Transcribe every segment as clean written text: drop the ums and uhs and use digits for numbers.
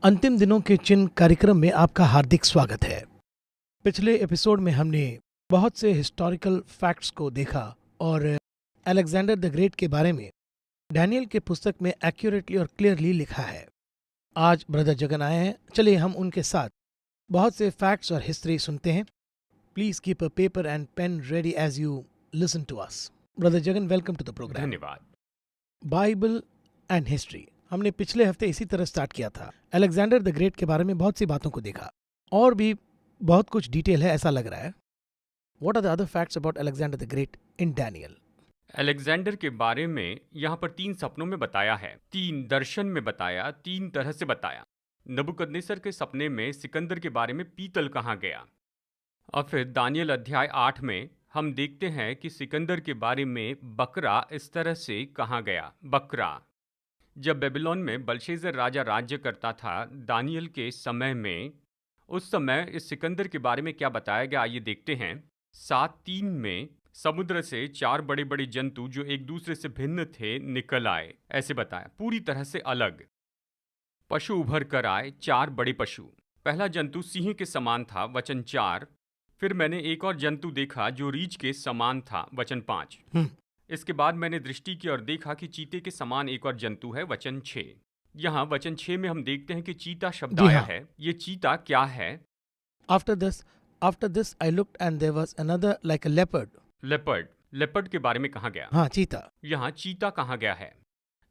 अंतिम दिनों के चिन्ह कार्यक्रम में आपका हार्दिक स्वागत है। पिछले एपिसोड में हमने बहुत से हिस्टोरिकल फैक्ट्स को देखा और अलेक्जेंडर द ग्रेट के बारे में डैनियल के पुस्तक में एक्यूरेटली और क्लियरली लिखा है। आज ब्रदर जगन आए हैं, चलिए हम उनके साथ बहुत से फैक्ट्स और हिस्ट्री सुनते हैं। Please keep a paper and pen ready as you listen to us. Brother Jagan, welcome to the program. धन्यवाद। बाइबल एंड हिस्ट्री हमने पिछले हफ्ते इसी तरह स्टार्ट किया था। अलेक्जेंडर द ग्रेट के बारे में बहुत सी बातों को देखा और भी बहुत कुछ डिटेल है ऐसा लग रहा है। What are the other facts about Alexander the Great in Daniel? Alexander के बारे में यहाँ पर 3 सपनों में बताया है, 3 दर्शन में बताया, 3 तरह से बताया। नबूकदनेस्सर के सपने में सिकंदर के बारे में पीतल कहाँ गया, और फिर दानियल अध्याय 8 में हम देखते हैं कि सिकंदर के बारे में बकरा इस तरह से कहाँ गया। बकरा जब बेबीलोन में बलशेजर राजा राज्य करता था दानियल के समय में, उस समय इस सिकंदर के बारे में क्या बताया गया आइए देखते हैं। 7:3 में समुद्र से 4 बड़े बड़े जंतु जो एक दूसरे से भिन्न थे निकल आए, ऐसे बताया, पूरी तरह से अलग। पशु उभर कर आए, 4 बड़े पशु। पहला जंतु सिंह के समान था, वचन 4। फिर मैंने एक और जंतु देखा जो रीछ के समान था, वचन 5। इसके बाद मैंने दृष्टि की और देखा कि चीते के समान एक और जंतु है, वचन 6। यहाँ वचन 6 में हम देखते हैं कि चीता शब्द आया है। ये चीता क्या है? After this I looked and there was another like a leopard. Leopard के बारे में कहा गया? हाँ, चीता। यहाँ चीता कहाँ गया है?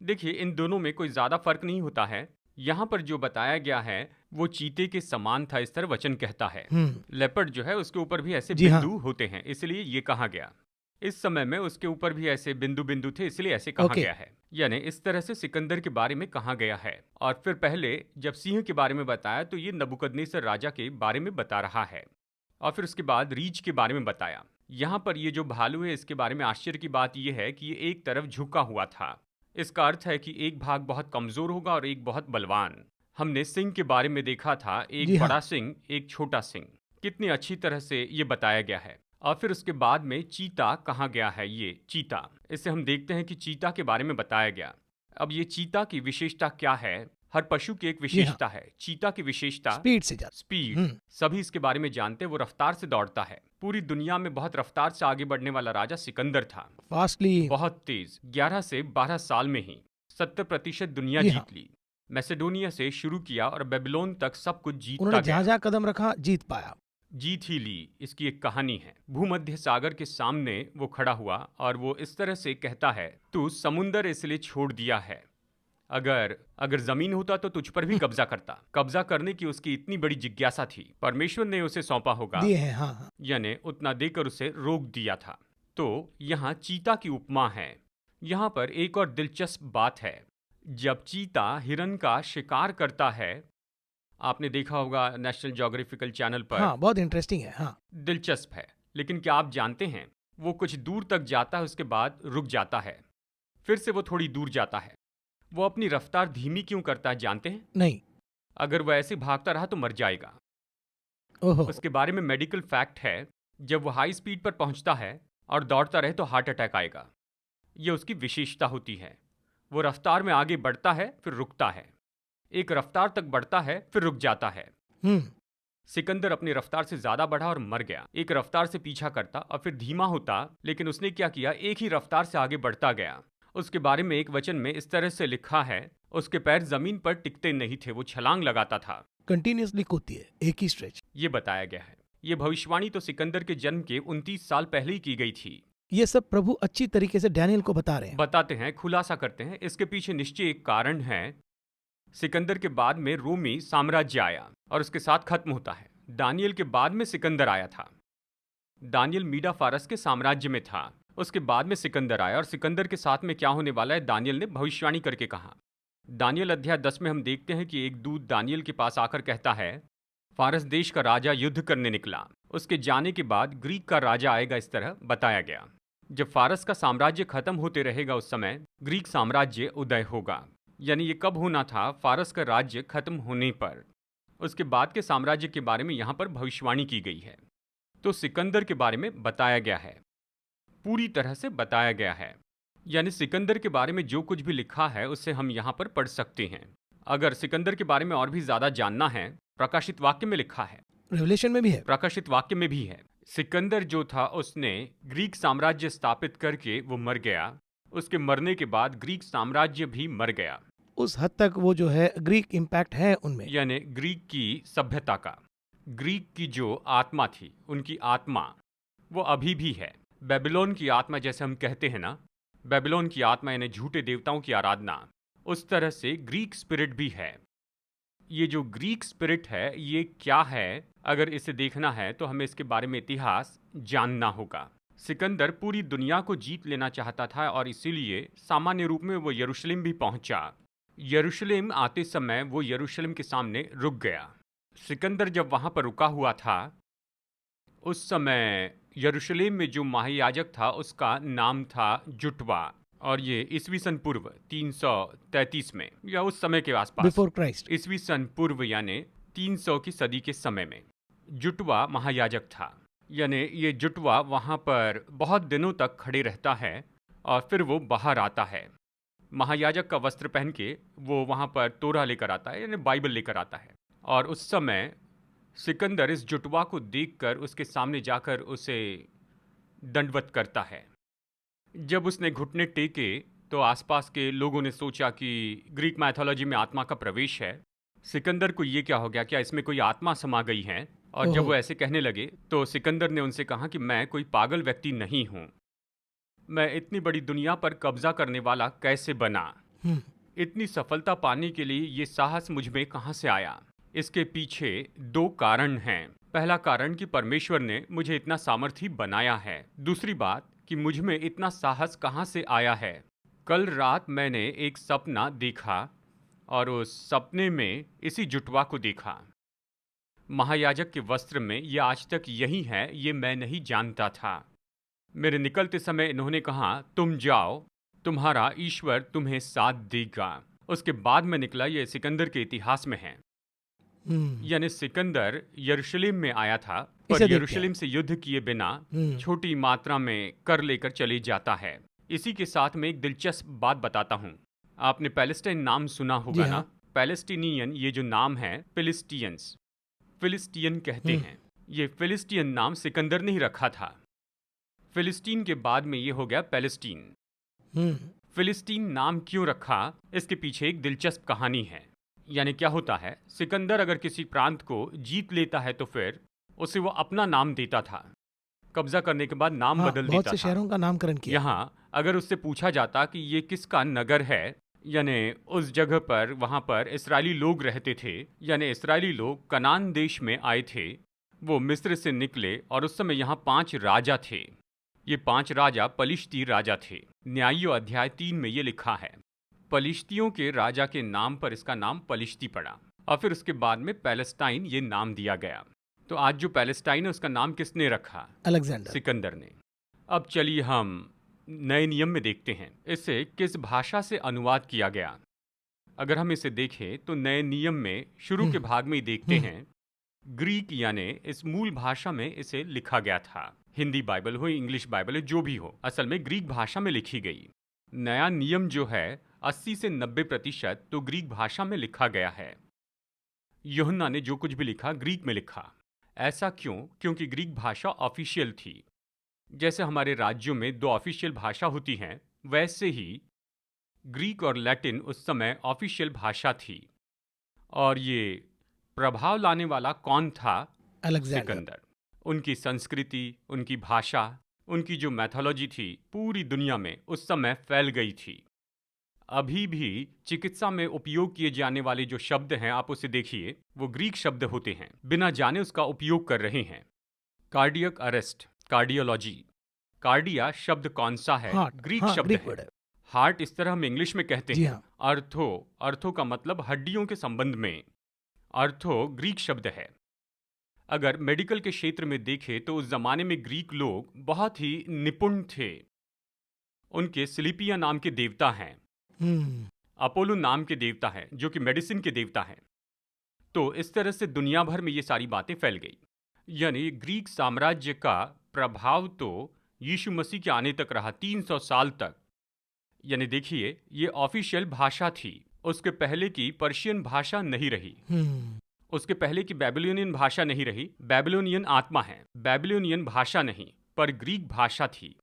देखिए, इन दोनों में कोई ज्यादा फर्क नहीं होता है। यहाँ पर जो बताया गया है वो चीते के समान था, इस तरह वचन कहता है। लेपर्ड जो है उसके ऊपर भी ऐसे बिंदु होते हैं, इसलिए ये कहा गया। इस समय में उसके ऊपर भी ऐसे बिंदु बिंदु थे, इसलिए ऐसे कहा गया है। यानी इस तरह से सिकंदर के बारे में कहा गया है। और फिर पहले जब सिंह के बारे में बताया तो ये नबूकदनेस्सर राजा के बारे में बता रहा है, और फिर उसके बाद रीछ के बारे में बताया। यहाँ पर ये जो भालू है इसके बारे में आश्चर्य की बात यह है कि ये एक तरफ झुका हुआ था। इसका अर्थ है कि एक भाग बहुत कमजोर होगा और एक बहुत बलवान। हमने सिंह के बारे में देखा था, एक बड़ा सिंह एक छोटा सिंह। कितनी अच्छी तरह से ये बताया गया है। और फिर उसके बाद में चीता कहाँ गया है? ये चीता, इससे हम देखते हैं कि चीता के बारे में बताया गया। अब ये चीता की विशेषता क्या है? हर पशु की एक विशेषता है। चीता की विशेषता स्पीड। सभी इसके बारे में जानते हैं, वो रफ्तार से दौड़ता है। पूरी दुनिया में बहुत रफ्तार से आगे बढ़ने वाला राजा सिकंदर था, फास्टली, बहुत तेज। 11 से 12 साल में ही 70% दुनिया जीत ली। मैसेडोनिया से शुरू किया और बेबीलोन तक सब कुछ जीतता गया। जहाँ कदम रखा जीत पाया, जीत ही ली। इसकी एक कहानी है। भूमध्य सागर के सामने वो खड़ा हुआ और वो इस तरह से कहता है, तू समुंदर इसलिए छोड़ दिया है, अगर जमीन होता तो तुझ पर भी कब्जा करता। कब्जा करने की उसकी इतनी बड़ी जिज्ञासा थी, परमेश्वर ने उसे सौंपा होगा, यानी उतना देकर उसे रोक दिया था। तो यहाँ चीता की उपमा है। यहाँ पर एक और दिलचस्प बात है, जब चीता हिरन का शिकार करता है, आपने देखा होगा नेशनल ज्योग्राफिकल चैनल पर। हाँ, बहुत इंटरेस्टिंग है। हाँ, दिलचस्प है। लेकिन क्या आप जानते हैं वो कुछ दूर तक जाता है, उसके बाद रुक जाता है, फिर से वो थोड़ी दूर जाता है। वो अपनी रफ्तार धीमी क्यों करता है जानते हैं? नहीं। अगर वो ऐसे भागता रहा तो मर जाएगा। उसके बारे में मेडिकल फैक्ट है, जब वो हाई स्पीड पर पहुंचता है और दौड़ता रहे तो हार्ट अटैक आएगा। ये उसकी विशेषता होती है। वो रफ्तार में आगे बढ़ता है फिर रुकता है, एक रफ्तार तक बढ़ता है फिर रुक जाता है। सिकंदर अपनी रफ्तार से ज्यादा बढ़ा और मर गया। एक रफ्तार से पीछा करता और फिर धीमा होता, लेकिन उसने क्या किया, एक ही रफ्तार से आगे बढ़ता गया। उसके बारे में एक वचन में इस तरह से लिखा है, उसके पैर जमीन पर टिकते नहीं थे, वो छलांग लगाता था, कंटिन्यूअसली कूदती है, एक ही स्ट्रेच। ये बताया गया है। ये भविष्यवाणी तो सिकंदर के जन्म के 29 साल पहले ही की गई थी। ये सब प्रभु अच्छी तरीके से डैनियल को बताते हैं, खुलासा करते हैं। इसके पीछे निश्चय एक कारण है। सिकंदर के बाद में रोमी साम्राज्य आया और उसके साथ खत्म होता है। दानियल के बाद में सिकंदर आया था। दानियल मीडा फारस के साम्राज्य में था, उसके बाद में सिकंदर आया, और सिकंदर के साथ में क्या होने वाला है दानियल ने भविष्यवाणी करके कहा। दानियल अध्याय 10 में हम देखते हैं कि एक दूत दानियल के पास आकर कहता है, फारस देश का राजा युद्ध करने निकला, उसके जाने के बाद ग्रीक का राजा आएगा, इस तरह बताया गया। जब फारस का साम्राज्य खत्म होते रहेगा उस समय ग्रीक साम्राज्य उदय होगा। यानी ये कब होना था? फारस का राज्य खत्म होने पर। उसके बाद के साम्राज्य के बारे में यहाँ पर भविष्यवाणी की गई है। तो सिकंदर के बारे में बताया गया है, पूरी तरह से बताया गया है। यानी सिकंदर के बारे में जो कुछ भी लिखा है उसे हम यहाँ पर पढ़ सकते हैं। अगर सिकंदर के बारे में और भी ज्यादा जानना है, प्रकाशित वाक्य में लिखा है, रेवलेशन में भी है, प्रकाशित वाक्य में भी है। सिकंदर जो था उसने ग्रीक साम्राज्य स्थापित करके वो मर गया। उसके मरने के बाद ग्रीक साम्राज्य भी मर गया। उस हद तक वो जो है ग्रीक इम्पैक्ट है उनमें, यानी ग्रीक की सभ्यता का, ग्रीक की जो आत्मा थी, उनकी आत्मा वो अभी भी है। बेबीलोन की आत्मा जैसे हम कहते हैं ना, बेबीलोन की आत्मा यानी झूठे देवताओं की आराधना, उस तरह से ग्रीक स्पिरिट भी है। ये जो ग्रीक स्पिरिट है ये क्या है, अगर इसे देखना है तो हमें इसके बारे में इतिहास जानना होगा। सिकंदर पूरी दुनिया को जीत लेना चाहता था और इसीलिए सामान्य रूप में वो यरूशलेम भी पहुंचा। यरूशलेम आते समय वो यरूशलेम के सामने रुक गया। सिकंदर जब वहां पर रुका हुआ था, उस समय यरूशलेम में जो महायाजक था उसका नाम था जुटवा, और ये ईस्वी सन पूर्व 333 में या उस समय के आसपास, बिफोर क्राइस्ट, ईस्वी सन पूर्व यानी 300 की सदी के समय में जुटवा महायाजक था। यानी ये जुटवा वहाँ पर बहुत दिनों तक खड़े रहता है और फिर वो बाहर आता है। महायाजक का वस्त्र पहन के वो वहाँ पर तोरा लेकर आता है, यानी बाइबल लेकर आता है। और उस समय सिकंदर इस जुटवा को देखकर उसके सामने जाकर उसे दंडवत करता है। जब उसने घुटने टेके तो आसपास के लोगों ने सोचा कि ग्रीक मैथोलॉजी में आत्मा का प्रवेश है। सिकंदर को ये क्या हो गया, क्या इसमें कोई आत्मा समा गई है? और जब वो ऐसे कहने लगे तो सिकंदर ने उनसे कहा कि मैं कोई पागल व्यक्ति नहीं हूँ, मैं इतनी बड़ी दुनिया पर कब्जा करने वाला कैसे बना? इतनी सफलता पाने के लिए ये साहस मुझ में कहाँ से आया? इसके पीछे दो कारण हैं। पहला कारण कि परमेश्वर ने मुझे इतना सामर्थी बनाया है। दूसरी बात कि मुझ में इतना साहस कहाँ से आया है? कल रात मैंने एक सपना देखा और उस सपने में इसी जुटवा को देखा, महायाजक के वस्त्र में। ये आज तक यही है, ये मैं नहीं जानता था। मेरे निकलते समय इन्होंने कहा, तुम जाओ, तुम्हारा ईश्वर तुम्हें साथ देगा। उसके बाद में निकला, ये सिकंदर के इतिहास में है। यानी सिकंदर यरूशलेम में आया था, पर यरूशलेम से युद्ध किए बिना छोटी मात्रा में कर लेकर चले जाता है। इसी के साथ में एक दिलचस्प बात बताता हूँ। आपने पैलेस्टाइन नाम सुना होगा ना? पैलेस्टीनियन, ये जो नाम है फिलिस्टियंस, फिलिस्टियन कहते हैं। ये फिलिस्टियन नाम सिकंदर ने ही रखा था। फिलिस्तीन के बाद में ये हो गया पैलेस्टीन। फिलिस्तीन नाम क्यों रखा, इसके पीछे एक दिलचस्प कहानी है। यानी क्या होता है, सिकंदर अगर किसी प्रांत को जीत लेता है तो फिर उसे वो अपना नाम देता था। कब्जा करने के बाद नाम बदल देता था। बहुत से शहरों का नामकरण किया। यहाँ अगर उससे पूछा जाता कि ये किसका नगर है, यानी उस जगह पर वहाँ पर इस्राएली लोग रहते थे, यानी इस्राएली लोग कनान देश में आए थे, वो मिस्र से निकले और उस समय यहाँ 5 राजा थे। ये 5 राजा पलिश्ती राजा थे। न्यायियों अध्याय 3 में ये लिखा है। पलिश्तियों के राजा के नाम पर इसका नाम पलिश्ती पड़ा और फिर उसके बाद में पैलेस्टाइन ये नाम दिया गया। तो आज जो पैलेस्टाइन है उसका नाम किसने रखा? अलेक्जेंडर, सिकंदर ने। अब चलिए हम नए नियम में देखते हैं, इसे किस भाषा से अनुवाद किया गया। अगर हम इसे देखें तो नए नियम में शुरू के भाग में ही देखते हैं, ग्रीक यानी इस मूल भाषा में इसे लिखा गया था। हिंदी बाइबल हो, इंग्लिश बाइबल हो, जो भी हो, असल में ग्रीक भाषा में लिखी गई। नया नियम जो है 80 से 90% तो ग्रीक भाषा में लिखा गया है। यूहन्ना ने जो कुछ भी लिखा ग्रीक में लिखा। ऐसा क्यों? क्योंकि ग्रीक भाषा ऑफिशियल थी। जैसे हमारे राज्यों में 2 ऑफिशियल भाषा होती हैं, वैसे ही ग्रीक और लैटिन उस समय ऑफिशियल भाषा थी। और ये प्रभाव लाने वाला कौन था? सिकंदर। उनकी संस्कृति, उनकी भाषा, उनकी जो मैथोलॉजी थी पूरी दुनिया में उस समय फैल गई थी। अभी भी चिकित्सा में उपयोग किए जाने वाले जो शब्द हैं, आप उसे देखिए, वो ग्रीक शब्द होते हैं, बिना जाने उसका उपयोग कर रहे हैं। Cardiac arrest, cardiology. कार्डिया शब्द कौन सा है? ग्रीक शब्द है। हार्ट इस तरह हम इंग्लिश में कहते हैं। अर्थो, अर्थो का मतलब हड्डियों के संबंध में। अर्थो ग्रीक शब्द है। अगर मेडिकल के क्षेत्र में देखें तो उस जमाने में ग्रीक लोग बहुत ही निपुण थे। उनके सिलिपिया नाम के देवता हैं, अपोलो नाम के देवता हैं, जो कि मेडिसिन के देवता हैं। तो इस तरह से दुनिया भर में ये सारी बातें फैल गई। यानी ग्रीक साम्राज्य का प्रभाव तो यीशु मसीह के आने तक रहा, 300 साल तक। यानी देखिए, ये ऑफिशियल भाषा थी उसके पहले की पर्शियन भाषा नहीं रही, उसके पहले की बेबीलोनियन भाषा नहीं रही। बेबीलोनियन आत्मा है, बेबीलोनियन भाषा नहीं, पर ग्रीक भाषा थी।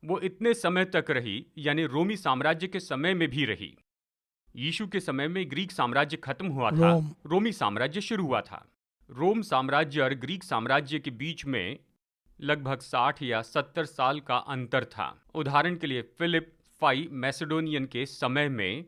वो इतने समय तक रही, यानी रोमी साम्राज्य के समय में भी रही। यीशु के समय में ग्रीक साम्राज्य खत्म हुआ था, रोमी साम्राज्य शुरू हुआ था। रोम साम्राज्य और ग्रीक साम्राज्य के बीच में लगभग 60 या 70 साल का अंतर था। उदाहरण के लिए फिलिप फाई मैसेडोनियन के समय में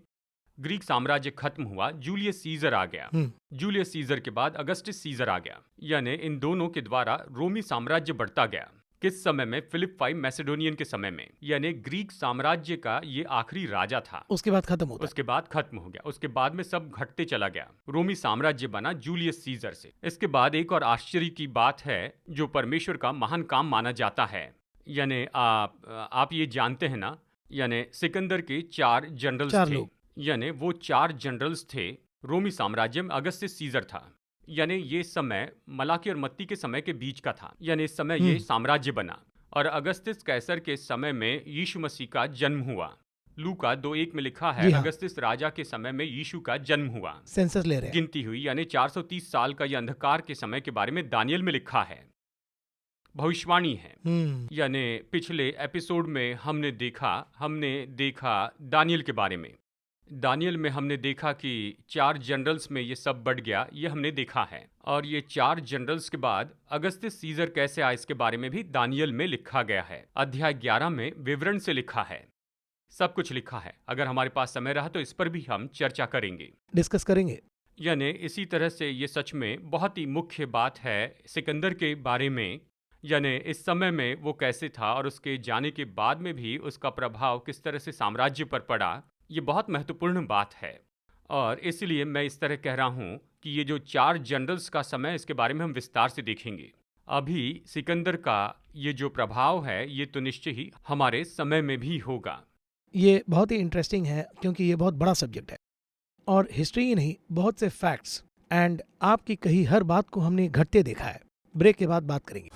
ग्रीक साम्राज्य खत्म हुआ, जूलियस सीजर आ गया। जूलियस सीजर के बाद अगस्टस सीजर आ गया, यानी इन दोनों के द्वारा रोमी साम्राज्य बढ़ता गया। किस समय में? फिलिप फाई मैसेडोनियन के समय में, यानी ग्रीक साम्राज्य का ये आखिरी राजा था। उसके बाद खत्म होता, उसके बाद खत्म हो गया। उसके बाद में सब घटते चला गया। रोमी साम्राज्य बना जूलियस सीजर से। इसके बाद एक और आश्चर्य की बात है जो परमेश्वर का महान काम माना जाता है, यानी आप ये जानते हैं ना, यानी सिकंदर के 4 जनरल्स थे, यानी वो 4 जनरल्स थे रोमी साम्राज्य में। अगस्टस सीजर था, यानी ये समय मलाकी और मत्ती के समय के बीच का था, यानी इस समय ये साम्राज्य बना। और अगस्टस कैसर के समय में यीशु मसीह का जन्म हुआ। लूका 2:1 में लिखा है, अगस्टस राजा के समय में यीशु का जन्म हुआ। सेंसस ले रहे हैं, गिनती हुई, यानी 430 साल का ये अंधकार के समय के बारे में दानियल में लिखा है, भविष्यवाणी है। यानी पिछले एपिसोड में हमने देखा दानियल के बारे में। दानियल में हमने देखा कि 4 जनरल्स में ये सब बढ़ गया, ये हमने देखा है। और ये 4 जनरल्स के बाद अगस्टस सीजर कैसे आए, इसके बारे में भी दानियल में लिखा गया है। अध्याय 11 में विवरण से लिखा है, सब कुछ लिखा है। अगर हमारे पास समय रहा तो इस पर भी हम चर्चा करेंगे, डिस्कस करेंगे। यानी इसी तरह से ये सच में बहुत ही मुख्य बात है सिकंदर के बारे में, यानी इस समय में वो कैसे था और उसके जाने के बाद में भी उसका प्रभाव किस तरह से साम्राज्य पर पड़ा। ये बहुत महत्वपूर्ण बात है। और इसलिए मैं इस तरह कह रहा हूँ कि ये जो 4 जनरल्स का समय, इसके बारे में हम विस्तार से देखेंगे। अभी सिकंदर का ये जो प्रभाव है, ये तो निश्चय ही हमारे समय में भी होगा। ये बहुत ही इंटरेस्टिंग है क्योंकि ये बहुत बड़ा सब्जेक्ट है और हिस्ट्री ही नहीं, बहुत से फैक्ट्स एंड आपकी कही हर बात को हमने घटते देखा है। ब्रेक के बाद बात करेंगे।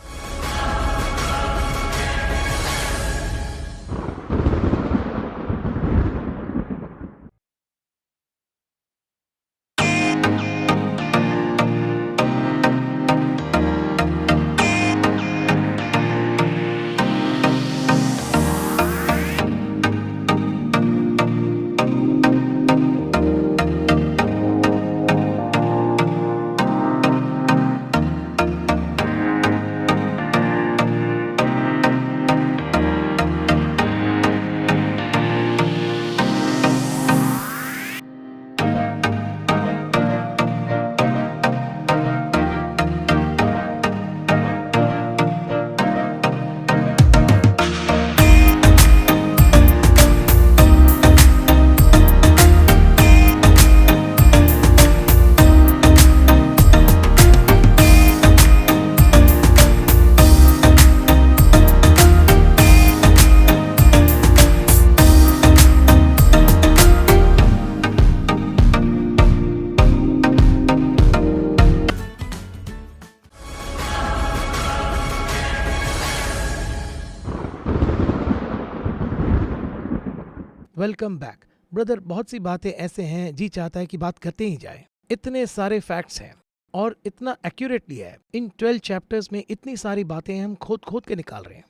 Welcome back brother. बहुत सी बातें ऐसे हैं जी चाहता है कि बात करते ही जाए। इतने सारे फैक्ट्स हैं और इतना एक्यूरेटली है। इन 12 चैप्टर्स में इतनी सारी बातें हम खोद के निकाल रहे हैं।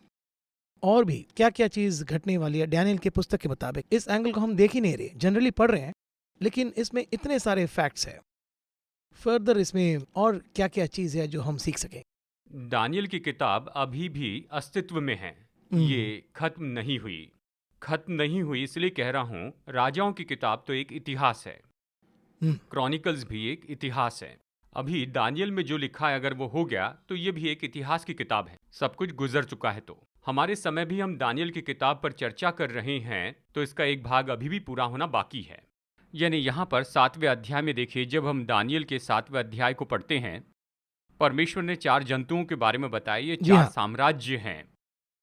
और भी क्या क्या चीज घटने वाली है डैनियल के पुस्तक के मुताबिक। इस एंगल को हम देख ही नहीं रहे, जनरली पढ़ रहे हैं, लेकिन इसमें इतने सारे फैक्ट्स हैं। फर्दर इसमें और क्या क्या चीज है जो हम सीख सकें। दानियल की किताब अभी भी अस्तित्व में है, ये खत्म नहीं हुई। खत्म नहीं हुई इसलिए कह रहा हूँ, राजाओं की किताब तो एक इतिहास है, क्रॉनिकल्स भी एक इतिहास है। अभी दानियल में जो लिखा है अगर वो हो गया तो ये भी एक इतिहास की किताब है। सब कुछ गुजर चुका है। तो हमारे समय भी हम दानियल की किताब पर चर्चा कर रहे हैं, तो इसका एक भाग अभी भी पूरा होना बाकी है। यानी यहाँ पर 7वें अध्याय में देखिए, जब हम दानियल के 7वें अध्याय को पढ़ते हैं, परमेश्वर ने 4 जंतुओं के बारे में बताया। ये 4 साम्राज्य हैं।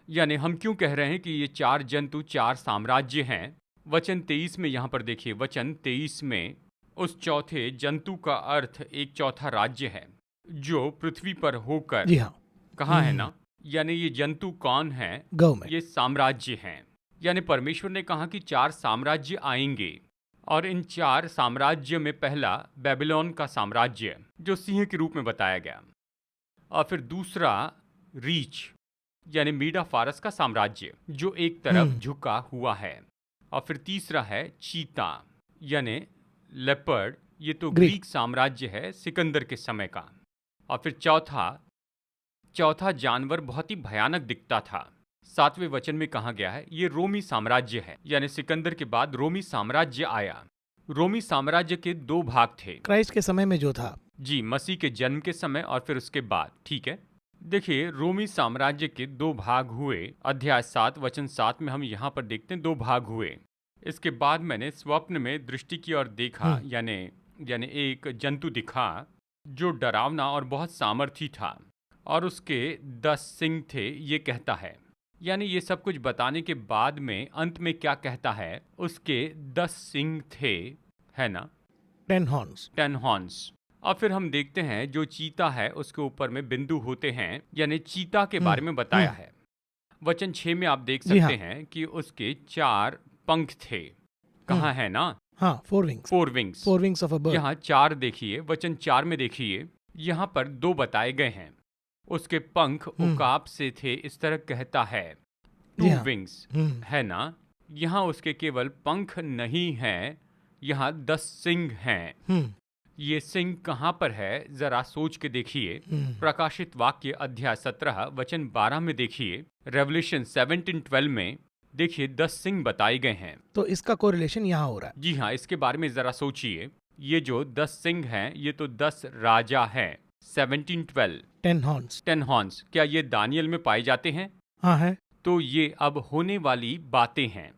यानी हम क्यों कह रहे हैं कि ये 4 जंतु 4 साम्राज्य हैं? वचन 23 में यहाँ पर देखिए, वचन 23 में उस चौथे जंतु का अर्थ एक चौथा राज्य है जो पृथ्वी पर होकर कहाँ है ना। यानी ये जंतु कौन है? ये साम्राज्य हैं। यानी परमेश्वर ने कहा कि 4 साम्राज्य आएंगे और इन 4 साम्राज्य में पहला बेबीलोन का साम्राज्य जो सिंह के रूप में बताया गया, और फिर दूसरा रीच यानी मीडा फारस का साम्राज्य जो एक तरफ झुका हुआ है, और फिर तीसरा है चीता यानी लेपर्ड, ये तो ग्रीक साम्राज्य है सिकंदर के समय का, और फिर चौथा जानवर बहुत ही भयानक दिखता था। 7वें वचन में कहा गया है ये रोमी साम्राज्य है, यानी सिकंदर के बाद रोमी साम्राज्य आया। रोमी साम्राज्य के 2 भाग थे, क्राइस्ट के समय में जो था, जी, मसीह के जन्म के समय और फिर उसके बाद। ठीक है, देखिए रोमी साम्राज्य के 2 भाग हुए। अध्याय 7 वचन 7 में हम यहाँ पर देखते हैं 2 भाग हुए। इसके बाद मैंने स्वप्न में दृष्टि की और देखा, यानी एक जंतु दिखा जो डरावना और बहुत सामर्थी था, और उसके 10 सिंग थे, ये कहता है। यानी ये सब कुछ बताने के बाद में अंत में क्या कहता है, उसके 10 सिंग थे, है ना, 10 हॉर्न्स। और फिर हम देखते हैं जो चीता है उसके ऊपर में बिंदु होते हैं, यानी चीता के बारे में बताया है। वचन 6 में आप देख सकते हैं कि उसके 4 पंख थे। कहाँ है ना, हाँ, 4 विंग्स ऑफ अ बर्ड। यहाँ 4 देखिए, वचन 4 में देखिए, यहाँ पर 2 बताए गए हैं। उसके पंख उकाब से थे, इस तरह कहता है, 2 विंग्स, है ना। यहाँ उसके केवल पंख नहीं हैं, यहाँ 10 सिंग हैं। ये सिंह कहाँ पर है, जरा सोच के देखिए। प्रकाशित वाक्य अध्याय 17 वचन 12 में देखिए, रेवल्यूशन 17:12 में देखिए 10 सिंह बताए गए हैं। तो इसका कोरिलेशन यहाँ हो रहा है। जी हाँ, इसके बारे में जरा सोचिए। ये जो 10 सिंह हैं, ये तो 10 राजा हैं। 17:12 10 हॉर्न्स, क्या ये दानियल में पाए जाते हैं? हाँ है। तो ये अब होने वाली बातें हैं।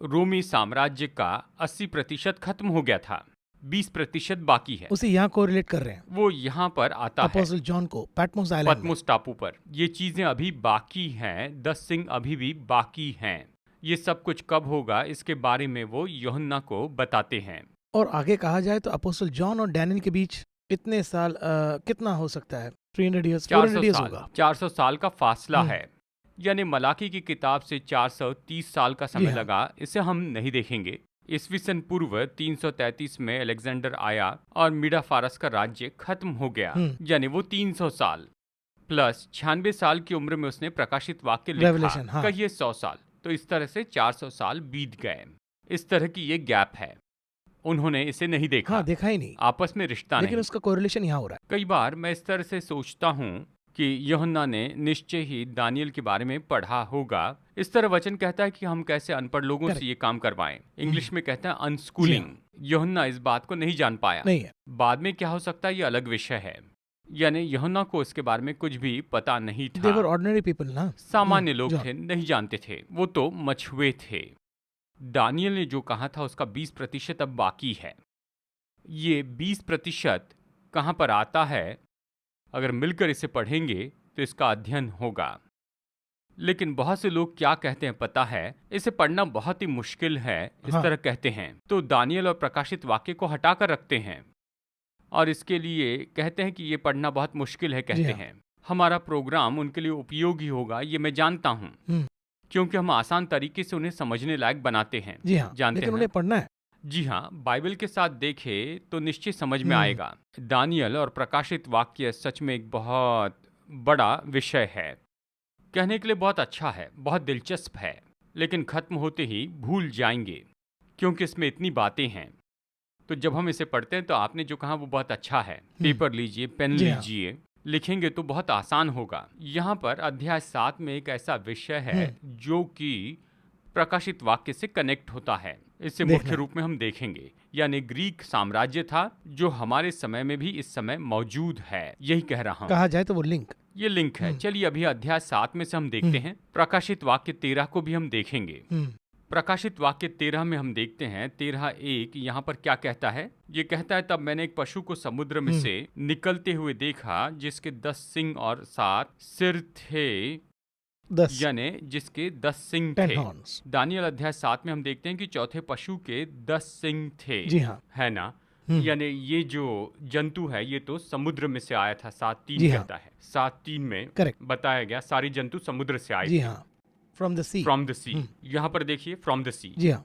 रोमी साम्राज्य का 80% खत्म हो गया था, 20% बाकी है। उसे यहाँ कोरिलेट कर रहे हैं, वो यहाँ पर आता है अपोस्टल जॉन को पैटमोस टापू पर। ये चीजें अभी बाकी हैं, 10 सिंह अभी भी बाकी हैं। ये सब कुछ कब होगा इसके बारे में वो यूहन्ना को बताते हैं। और आगे कहा जाए तो अपोस्टल जॉन और डैनियल के बीच इतने साल कितना हो सकता है? 300 ईयर्स, 400 ईयर्स होगा। 400 साल का फासला है, यानी मलाकी की किताब से 430 साल का समय लगा। इसे हम नहीं देखेंगे। ईस्वी सन पूर्व 333 में अलेक्जेंडर आया और मीडा फारस का राज्य खत्म हो गया, यानी वो 300 साल प्लस 96 साल की उम्र में उसने प्रकाशित वाक्य लिखा, कहिए 100 साल। तो इस तरह से 400 साल बीत गए। इस तरह की ये गैप है। उन्होंने इसे नहीं देखा, देखा ही नहीं, आपस में रिश्ता नहीं, लेकिन उसका कोरिलेशन यहाँ हो रहा है। कई बार मैं इस तरह से सोचता हूँ कि यूहन्ना ने निश्चय ही दानियल के बारे में पढ़ा होगा। इस तरह वचन कहता है कि हम कैसे अनपढ़ लोगों से ये काम करवाएं। इंग्लिश में कहता है अनस्कूलिंग। यूहन्ना इस बात को नहीं जान पाया। नहीं है। बाद में क्या हो सकता है, ये अलग विषय है। यानी यूहन्ना को इसके बारे में कुछ भी पता नहीं था। They were ordinary people, ना, सामान्य लोग थे, नहीं जानते थे। वो तो मछुए थे। दानियल ने जो कहा था उसका 20% अब बाकी है। ये 20% कहाँ पर आता है? अगर मिलकर इसे पढ़ेंगे तो इसका अध्ययन होगा। लेकिन बहुत से लोग क्या कहते हैं पता है, इसे पढ़ना बहुत ही मुश्किल है, इस तरह कहते हैं। तो दानियल और प्रकाशित वाक्य को हटाकर रखते हैं और इसके लिए कहते हैं कि ये पढ़ना बहुत मुश्किल है, कहते हैं। हमारा प्रोग्राम उनके लिए उपयोगी होगा, ये मैं जानता हूँ, क्योंकि हम आसान तरीके से उन्हें समझने लायक बनाते हैं। जानते लेकिन उन्हें पढ़ना है। जी हाँ, बाइबल के साथ देखे तो निश्चय समझ में आएगा। दानियल और प्रकाशित वाक्य सच में एक बहुत बड़ा विषय है। कहने के लिए बहुत अच्छा है, बहुत दिलचस्प है, लेकिन खत्म होते ही भूल जाएंगे, क्योंकि इसमें इतनी बातें हैं। तो जब हम इसे पढ़ते हैं तो आपने जो कहा वो बहुत अच्छा है। पेपर लीजिए, पेन लीजिए, लिखेंगे तो बहुत आसान होगा। यहाँ पर अध्याय 7 में एक ऐसा विषय है जो कि प्रकाशित वाक्य से कनेक्ट होता है। इसे मुख्य रूप में हम देखेंगे। यानी ग्रीक साम्राज्य था जो हमारे समय में भी इस समय मौजूद है, यही कह रहा हूँ। कहा जाए तो वो ये लिंक है। चलिए अभी अध्याय 7 में से हम देखते हैं। प्रकाशित वाक्य 13 को भी हम देखेंगे। प्रकाशित वाक्य 13 में हम देखते हैं 13:1 यहाँ पर क्या कहता है। ये कहता है, तब मैंने एक पशु को समुद्र में से निकलते हुए देखा जिसके 10 सिंग और 7 सिर थे, यानी जिसके 10 सिंग थे। दानियल अध्याय 7 में हम देखते हैं कि चौथे पशु के 10 सिंग थे। जी हाँ, है ना। यानी ये जो जंतु है ये तो समुद्र में से आया था। 7:3 कहता है। 7:3 में बताया गया सारी जंतु समुद्र से आए। जी हाँ, फ्रॉम द सी। यहाँ पर देखिए फ्रॉम द सी। जी हाँ,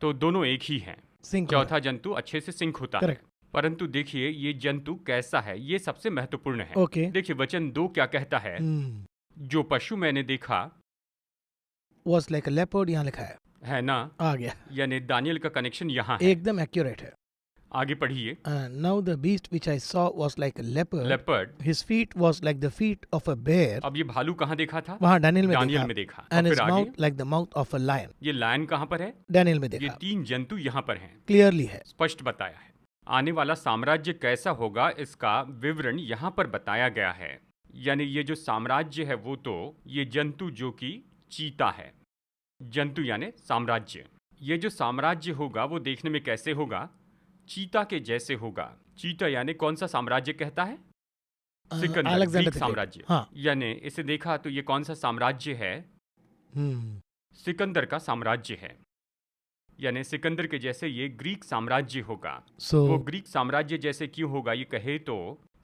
तो दोनों एक ही हैं। सिंक चौथा जंतु अच्छे से सिंक होता है। करेक्ट। परंतु देखिए ये जंतु कैसा है, ये सबसे महत्वपूर्ण है। ओके। देखिए वचन 2 क्या कहता है, जो पशु मैंने देखा was like a leopard, यहाँ लिखा है ना, आ गया, यानी दानियल का कनेक्शन यहाँ है। एकदम एक्यूरेट है। आगे पढ़िए। Now the beast which I saw was like a leopard. Leopard, His feet was like the feet of a bear. अब ये भालू कहाँ देखा था? वहाँ डैनियल में दानियल देखा। में देखा। And और his फिर आगे mouth like the mouth of a lion. ये लायन कहाँ पर है? डैनियल में ये देखा। 3 जंतु यहाँ पर हैं। क्लियरली है, स्पष्ट बताया है। आने वाला साम्राज्य कैसा होगा इसका विवरण यहाँ पर बताया गया है। यानी ये जो साम्राज्य है वो तो ये जंतु जो कि चीता है, जंतु यानी साम्राज्य। ये जो साम्राज्य होगा वो देखने में कैसे होगा? चीता के जैसे होगा। चीता यानी कौन सा साम्राज्य कहता है? सिकंदर, ग्रीक साम्राज्य। हाँ। यानी इसे देखा तो ये कौन सा साम्राज्य है? सिकंदर का साम्राज्य है। यानी सिकंदर के जैसे ये ग्रीक साम्राज्य होगा। वो ग्रीक साम्राज्य जैसे क्यों होगा ये कहे तो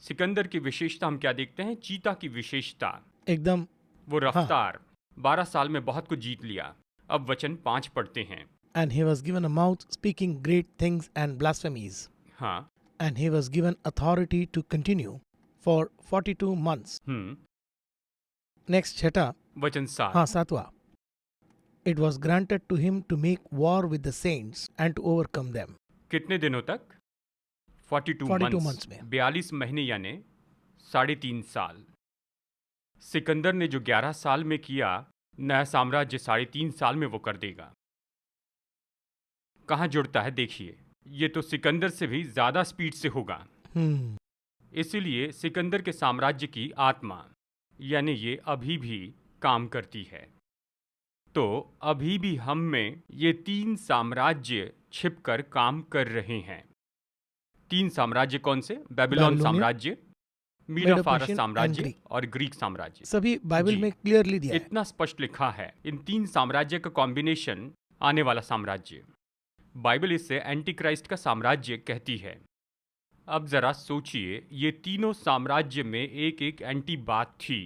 सिकंदर की विशेषता हम क्या देखते हैं? चीता की विशेषता एकदम, वो रफ्तार। 12 साल में बहुत कुछ जीत लिया। अब वचन 5 पढ़ते हैं। And he was given a mouth speaking great things and blasphemies. हाँ। And he was given authority to continue for 42 months. Next छठा, वचन 7। हाँ 7वां। It was granted to him to make war with the saints and to overcome them. कितने दिनों तक? 42 months में। 42 महीने यानी 3.5 साल। सिकंदर ने जो 11 साल में किया, नया साम्राज्य 3.5 साल में वो कर देगा। कहाँ जुड़ता है देखिए, ये तो सिकंदर से भी ज्यादा स्पीड से होगा। इसीलिए सिकंदर के साम्राज्य की आत्मा यानी ये अभी भी काम करती है। तो अभी भी हम में ये 3 साम्राज्य छिपकर काम कर रहे हैं। 3 साम्राज्य कौन से? बेबीलोन साम्राज्य, मीडो फारस साम्राज्य और ग्रीक साम्राज्य। सभी बाइबल में क्लियरली दिया है। इतना स्पष्ट लिखा है। इन 3 साम्राज्य का कॉम्बिनेशन आने वाला साम्राज्य। बाइबल इसे एंटी क्राइस्ट का साम्राज्य कहती है। अब जरा सोचिए, ये तीनों साम्राज्य में एक एक एंटी बात थी।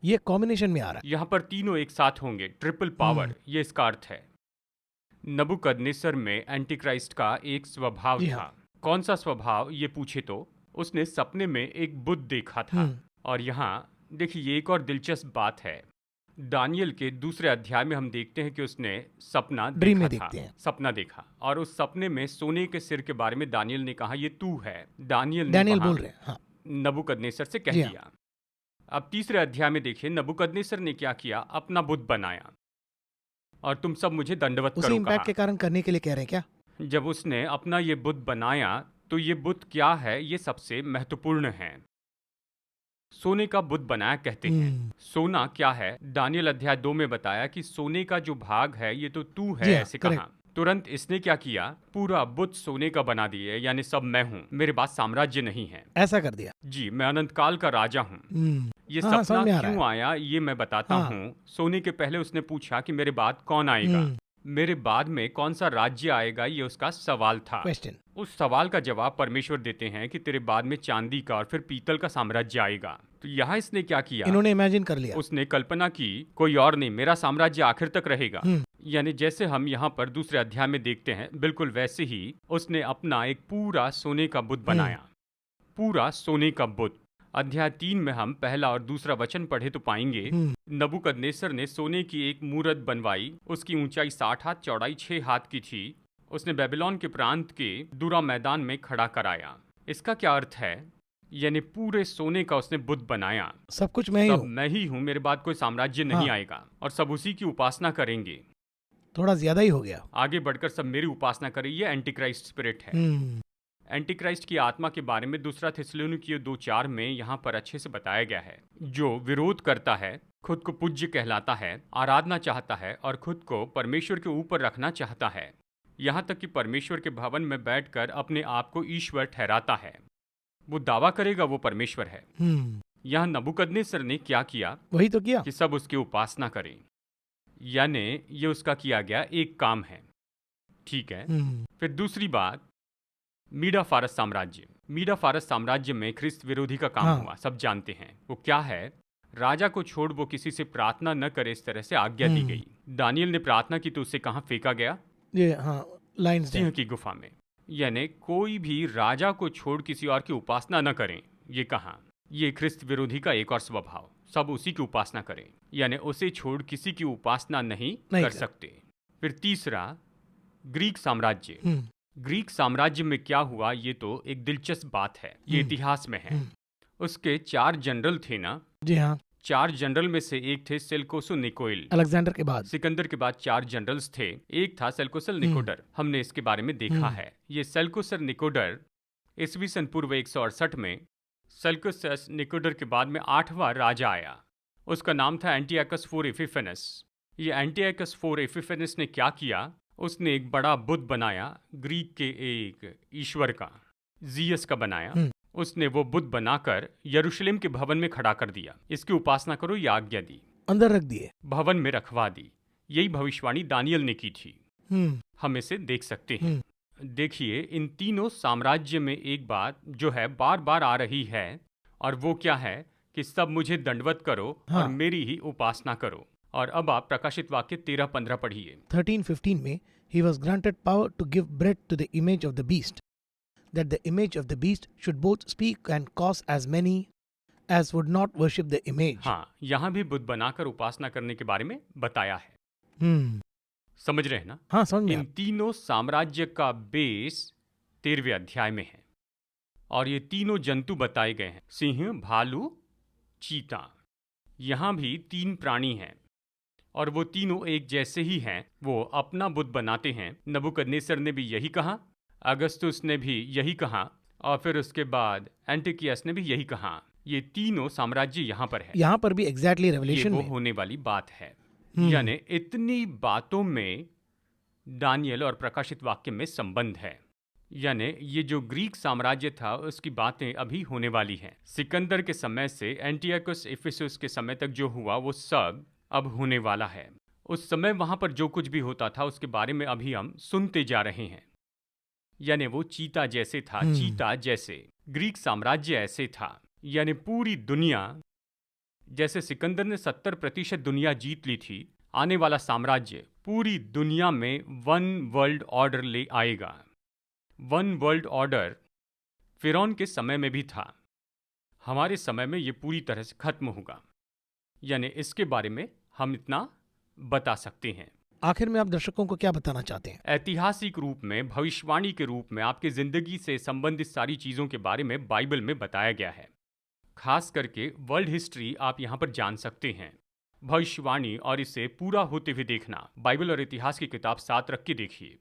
ये कॉम्बिनेशन में आ रहा है। यहाँ पर तीनों एक साथ होंगे, ट्रिपल पावर, ये इसका अर्थ है। नबूकदनेस्सर में एंटी क्राइस्ट का एक स्वभाव था। कौन सा स्वभाव ये पूछे तो उसने सपने में एक बुद्ध देखा था। और यहाँ देखिए एक और दिलचस्प बात है। दानियल के दूसरे अध्याय में हम देखते हैं कि उसने सपना देखा था। सपना देखा और उस सपने में सोने के सिर के बारे में दानियल ने कहा ये तू है। दानियल बोल रहे हैं, हाँ। नबूकदनेस्सर से कह दिया। अब तीसरे अध्याय में देखिए नबूकदनेस्सर ने क्या किया, अपना बुत बनाया और तुम सब मुझे दंडवत करो। उसी इम्पैक्ट के कारण करने के लिए कह रहे हैं क्या? जब उसने अपना ये बुत बनाया तो ये बुत क्या है, ये सबसे महत्वपूर्ण है। सोने का बुत बनाया कहते हैं। सोना क्या है? दानियल अध्याय 2 में बताया कि सोने का जो भाग है ये तो तू है, ऐसे कहा। तुरंत इसने क्या किया, पूरा बुत सोने का बना दिए, यानी सब मैं हूँ, मेरे पास साम्राज्य नहीं है, ऐसा कर दिया। जी, मैं अनंत काल का राजा हूँ। ये सपना क्यों आया ये मैं बताता हूँ। सोने के पहले उसने पूछा कि मेरे बाद कौन आएगा, मेरे बाद में कौन सा राज्य आएगा, ये उसका सवाल था। उस सवाल का जवाब परमेश्वर देते हैं कि तेरे बाद में चांदी का और फिर पीतल का साम्राज्य आएगा। तो यहाँ इसने क्या किया, इन्होंने इमेजिन कर लिया, उसने कल्पना की कोई और नहीं, मेरा साम्राज्य आखिर तक रहेगा। यानी जैसे हम यहाँ पर दूसरे अध्याय में देखते हैं, बिल्कुल वैसे ही उसने अपना एक पूरा सोने का बुत बनाया, पूरा सोने का बुत। अध्याय 3 में हम पहला और दूसरा वचन पढ़े तो पाएंगे नबूकदनेस्सर ने सोने की एक मूरत बनवाई, उसकी ऊंचाई 60 हाथ, चौड़ाई 6 हाथ की थी। उसने बेबीलोन के प्रांत के दूरा मैदान में खड़ा कराया। इसका क्या अर्थ है, यानी पूरे सोने का उसने बुत बनाया। सब कुछ मैं ही हूँ, मेरे बाद कोई साम्राज्य नहीं आएगा और सब उसी की उपासना करेंगे। थोड़ा ज्यादा ही हो गया, आगे बढ़कर सब मेरी उपासना करें, ये एंटी क्राइस्ट स्पिरिट है। एंटी क्राइस्ट की आत्मा के बारे में दूसरा थिस्सलुनीकियों 2:4 में यहाँ पर अच्छे से बताया गया है। जो विरोध करता है, खुद को पूज्य कहलाता है, आराधना चाहता है और खुद को परमेश्वर के ऊपर रखना चाहता है, यहाँ तक कि परमेश्वर के भवन में बैठकर अपने आप को ईश्वर ठहराता है। वो दावा करेगा वो परमेश्वर है। यहाँ नबूकदनेस्सर ने क्या किया, वही तो किया कि सब उसकी उपासना करें। यानी ये उसका किया गया एक काम है, ठीक है। फिर दूसरी बात, मीडा फारस साम्राज्य। मीडा फारस साम्राज्य में ख्रिस्त विरोधी का काम हुआ, सब जानते हैं। वो क्या है, राजा को छोड़ वो किसी से प्रार्थना न करे, इस तरह से आज्ञा दी गई। दानियल ने प्रार्थना की तो उसे कहाँ फेंका गया, ये लायंस सिंह की गुफा में। यानी कोई भी राजा को छोड़ किसी और की उपासना न करें, ये कहा। ये ख्रिस्त विरोधी का एक और स्वभाव, सब उसी की उपासना करें, यानी उसे छोड़ किसी की उपासना नहीं कर सकते। फिर तीसरा, ग्रीक साम्राज्य। ग्रीक साम्राज्य में क्या हुआ, ये तो एक दिलचस्प बात है, ये इतिहास में है। उसके 4 जनरल थे ना? जी हाँ। 4 जनरल में से एक थे सेल्कोसो निकोइल। अलेक्जेंडर के बाद, सिकंदर के बाद 4 जनरल्स थे, एक था सेल्कोसल निकोडर। हमने इसके बारे में देखा है। ये सेल्कोसर निकोडर ईस्वी सन पूर्व 168 में सेल्कोसस निकोडर के बाद में 8वां राजा आया। उसका नाम था एंटियाकस IV एपिफेनस। ये एंटियाकस IV एपिफेनस ने क्या किया, उसने एक बड़ा बुद्ध बनाया, ग्रीक के एक ईश्वर का, जीयस का बनाया। उसने वो बुद्ध बनाकर यरूशलेम के भवन में खड़ा कर दिया। इसकी उपासना करो, ये आज्ञा दी, अंदर रख दिए, भवन में रखवा दी। यही भविष्यवाणी दानियल ने की थी। हम इसे देख सकते हैं। देखिए, इन तीनों साम्राज्य में एक बात जो है बार बार आ रही है, और वो क्या है कि सब मुझे दंडवत करो और मेरी ही उपासना करो। और अब आप प्रकाशित वाक्य 13-15 पढ़िए। 13:15 में he was granted power to give breath to the image of the beast, that the image of the beast should both speak and cause as many as would not worship the image. हाँ, यहाँ भी बुद्ध बनाकर उपासना करने के बारे में बताया है। समझ रहे हैं ना? हाँ, समझ में। इन तीनों साम्राज्य का बेस 13वें अध्याय में है, और ये तीनों जंतु बताए गए हैं, सिंह, भालू, चीता। यहाँ भी 3 प्राणी हैं, और वो तीनों एक जैसे ही हैं। वो अपना बुद्ध बनाते हैं। नबूकदनेस्सर ने भी यही कहा, अगस्तुस ने भी यही कहा, और फिर उसके बाद एंटिकियस ने भी यही कहा। ये तीनों साम्राज्य यहाँ पर है। यहाँ पर भी एग्जैक्टली रेवलेशन में होने वाली बात है। यानी इतनी बातों में दानियल और प्रकाशित वाक्य में संबंध है। यानी ये जो ग्रीक साम्राज्य था उसकी बातें अभी होने वाली हैं। सिकंदर के समय से एंटियोकस एफिसुस के समय तक जो हुआ वो सब अब होने वाला है। उस समय वहां पर जो कुछ भी होता था उसके बारे में अभी हम सुनते जा रहे हैं। यानी वो चीता जैसे था, चीता जैसे ग्रीक साम्राज्य ऐसे था। यानी पूरी दुनिया, जैसे सिकंदर ने 70% दुनिया जीत ली थी, आने वाला साम्राज्य पूरी दुनिया में 1 वर्ल्ड ऑर्डर ले आएगा। 1 वर्ल्ड ऑर्डर फिरौन के समय में भी था, हमारे समय में ये पूरी तरह से खत्म होगा। यानी इसके बारे में हम इतना बता सकते हैं। आखिर में आप दर्शकों को क्या बताना चाहते हैं? ऐतिहासिक रूप में, भविष्यवाणी के रूप में आपकी जिंदगी से संबंधित सारी चीजों के बारे में बाइबल में बताया गया है। खास करके वर्ल्ड हिस्ट्री आप यहाँ पर जान सकते हैं। भविष्यवाणी और इसे पूरा होते हुए देखना, बाइबल और इतिहास की किताब साथ रख के देखिए।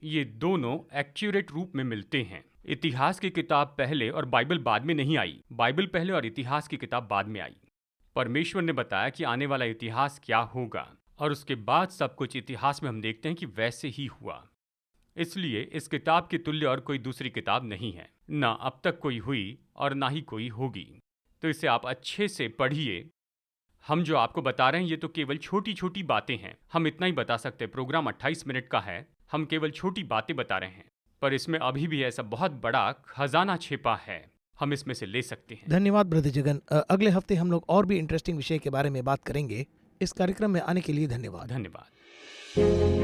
ये दोनों एक्यूरेट रूप में मिलते हैं। इतिहास की किताब पहले और बाइबल बाद में नहीं आई, बाइबल पहले और इतिहास की किताब बाद में आई। परमेश्वर ने बताया कि आने वाला इतिहास क्या होगा, और उसके बाद सब कुछ इतिहास में हम देखते हैं कि वैसे ही हुआ। इसलिए इस किताब के तुल्य और कोई दूसरी किताब नहीं है, ना अब तक कोई हुई और ना ही कोई होगी। तो इसे आप अच्छे से पढ़िए। हम जो आपको बता रहे हैं ये तो केवल छोटी छोटी बातें हैं। हम इतना ही बता सकते हैं। प्रोग्राम 28 मिनट का है, हम केवल छोटी बातें बता रहे हैं, पर इसमें अभी भी ऐसा बहुत बड़ा खजाना छिपा है, हम इसमें से ले सकते हैं। धन्यवाद ब्रदर जगन। अगले हफ्ते हम लोग और भी इंटरेस्टिंग विषय के बारे में बात करेंगे। इस कार्यक्रम में आने के लिए धन्यवाद। धन्यवाद।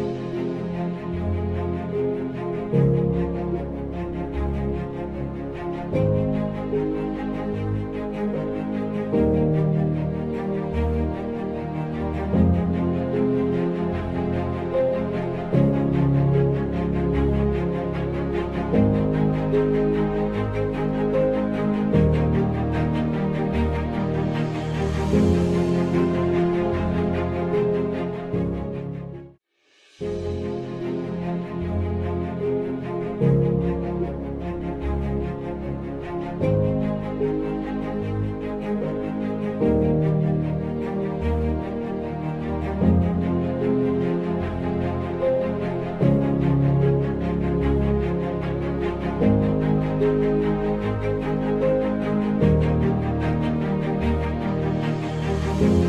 you